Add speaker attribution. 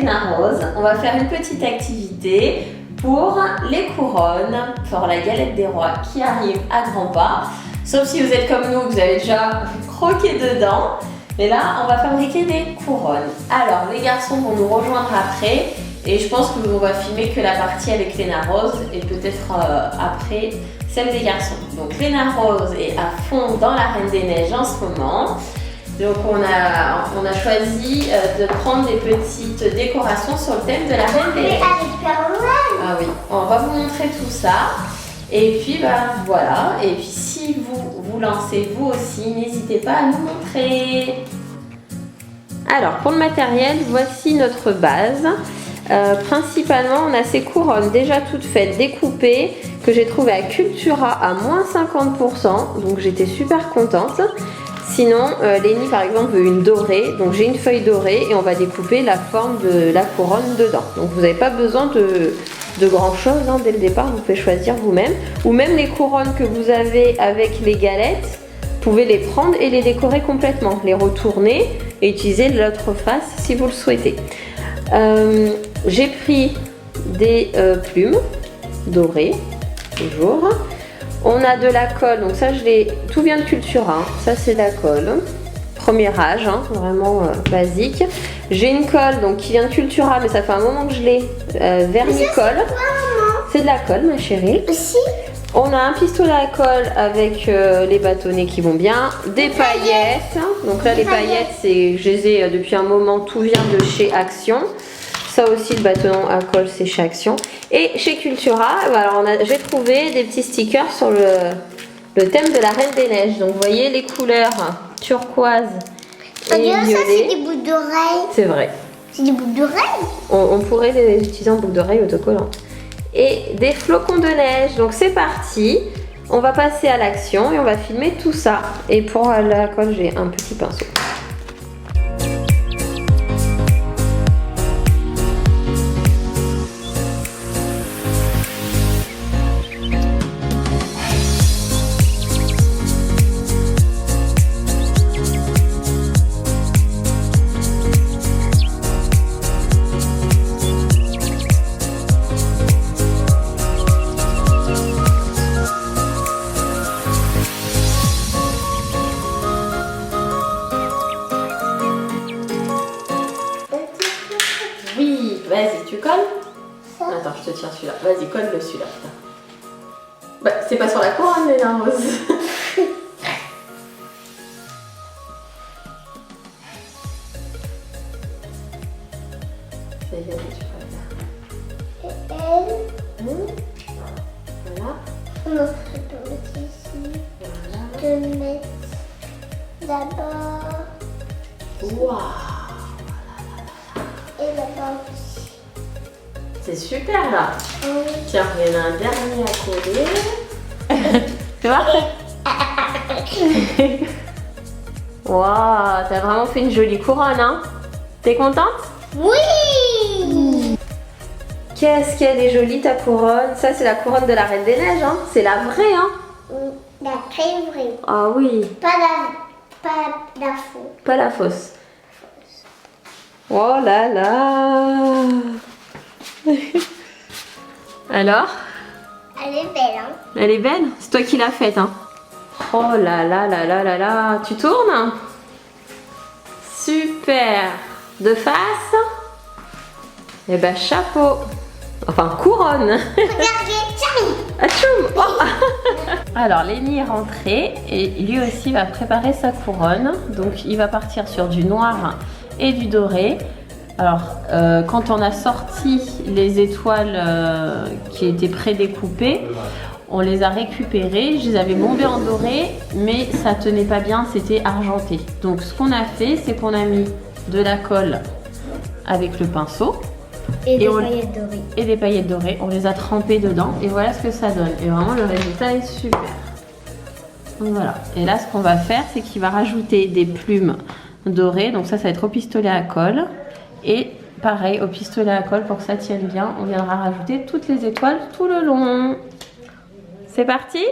Speaker 1: Léna Rose, on va faire une petite activité pour les couronnes, pour la galette des rois qui arrive à grands pas. Sauf si vous êtes comme nous, vous avez déjà croqué dedans. Mais là, on va fabriquer des couronnes. Alors, les garçons vont nous rejoindre après. Et je pense qu'on va filmer que la partie avec Léna Rose et peut-être après celle des garçons. Donc Léna Rose est à fond dans la Reine des Neiges en ce moment. Donc on a choisi de prendre des petites décorations sur le thème de la Reine des Neiges. Ah oui, on va vous montrer tout ça. Et puis bah voilà, et puis si vous vous lancez vous aussi, n'hésitez pas à nous montrer. Alors pour le matériel, voici notre base. Principalement, on a ces couronnes déjà toutes faites, découpées, que j'ai trouvées à Cultura à moins 50%, donc j'étais super contente. Sinon, Lénie par exemple veut une dorée, donc j'ai une feuille dorée et on va découper la forme de la couronne dedans. Donc vous n'avez pas besoin de grand chose hein, dès le départ, vous pouvez choisir vous-même. Ou même les couronnes que vous avez avec les galettes, vous pouvez les prendre et les décorer complètement, les retourner et utiliser l'autre face si vous le souhaitez. J'ai pris des plumes dorées, toujours. On a de la colle, donc ça tout vient de Cultura, hein. Ça c'est de la colle, premier âge, hein, vraiment basique. J'ai une colle donc qui vient de Cultura, mais ça fait un moment que je l'ai, vermicolle. C'est de la colle ma chérie. Aussi. On a un pistolet à colle avec les bâtonnets qui vont bien, des paillettes. Donc là les paillettes, je les ai depuis un moment, tout vient de chez Action. Ça aussi le bâtonnet à colle c'est chez Action. Et chez Cultura, alors j'ai trouvé des petits stickers sur le thème de la Reine des Neiges. Donc vous voyez les couleurs turquoise et violet. Ça c'est des boucles d'oreilles. C'est vrai. C'est des boucles d'oreilles. On pourrait les utiliser en boucles d'oreilles autocollantes. Et des flocons de neige. Donc c'est parti. On va passer à l'action et on va filmer tout ça. Et pour la colle, j'ai un petit pinceau. Vas-y, tu colles? Attends, je te tiens celui-là. Vas-y, colle-le celui-là. Bah, c'est pas sur la couronne, Léna Rose. Ça y est, tu peux le faire. Et elle? Voilà. Non, je peux mettre ici. Voilà. Je vais mettre d'abord. Waouh! Et là-bas aussi. C'est super là. Tiens, il y en a un dernier à coller. Tu vois? Waouh, t'as vraiment fait une jolie couronne, hein? T'es contente? Oui! Qu'est-ce qu'elle est jolie ta couronne. Ça, c'est la couronne de la Reine des Neiges, hein? C'est la vraie, hein?
Speaker 2: La très vraie.
Speaker 1: Ah oui.
Speaker 2: Pas la fausse.
Speaker 1: Pas la fausse. Oh là là. Alors?
Speaker 2: Elle est belle, hein?
Speaker 1: Elle est belle? C'est toi qui l'as faite, hein? Oh là là là là là là. Tu tournes? Super. De face? Eh ben chapeau. Enfin couronne.
Speaker 2: Regardez,
Speaker 1: Atchoum. Oh. Alors Lénie est rentré et lui aussi va préparer sa couronne. Donc il va partir sur du noir et du doré. Alors, quand on a sorti les étoiles qui étaient prédécoupées, on les a récupérées. Je les avais bombées en doré, mais ça tenait pas bien, c'était argenté. Donc, ce qu'on a fait, c'est qu'on a mis de la colle avec le pinceau.
Speaker 2: Et des paillettes dorées.
Speaker 1: Et des paillettes dorées. On les a trempées dedans et voilà ce que ça donne. Et vraiment, le résultat est super. Donc voilà. Et là, ce qu'on va faire, c'est qu'il va rajouter des plumes dorées. Donc ça va être au pistolet à colle. Et pareil, au pistolet à colle, pour que ça tienne bien, on viendra rajouter toutes les étoiles tout le long. C'est parti ?